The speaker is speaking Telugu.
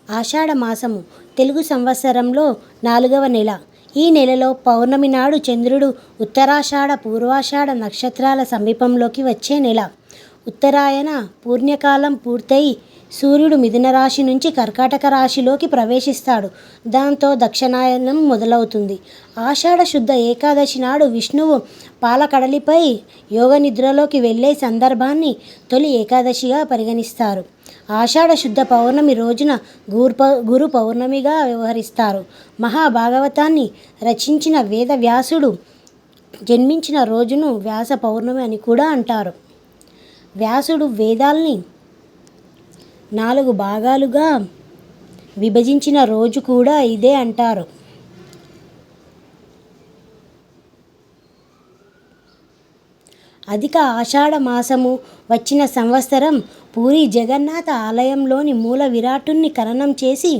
ఆషాఢ మాసము తెలుగు సంవత్సరంలో 4వ నెల. ఈ నెలలో పౌర్ణమి నాడు చంద్రుడు ఉత్తరాషాఢ పూర్వాషాఢ నక్షత్రాల సమీపంలోకి వచ్చే నెల. ఉత్తరాయణ పుణ్యకాలం పూర్తయి సూర్యుడు మిథున రాశి నుంచి కర్కాటక రాశిలోకి ప్రవేశిస్తాడు. దాంతో దక్షిణాయనం మొదలవుతుంది. ఆషాఢ శుద్ధ ఏకాదశి నాడు విష్ణువు పాలకడలిపై యోగనిద్రలోకి వెళ్ళే సందర్భాన్ని తొలి ఏకాదశిగా పరిగణిస్తారు. ఆషాఢ శుద్ధ పౌర్ణమి రోజున గురు పౌర్ణమిగా వ్యవహరిస్తారు. మహాభాగవతాన్ని రచించిన వేద వ్యాసుడు జన్మించిన రోజును వ్యాస పౌర్ణమి అని కూడా అంటారు. వ్యాసుడు వేదాల్ని 4 భాగాలుగా విభజించిన రోజు కూడా ఇదే అంటారు. అధిక ఆషాఢ మాసము వచ్చిన సంవత్సరం పూరి జగన్నాథ ఆలయంలోని మూల విరాట్టుని ఖననం చేసి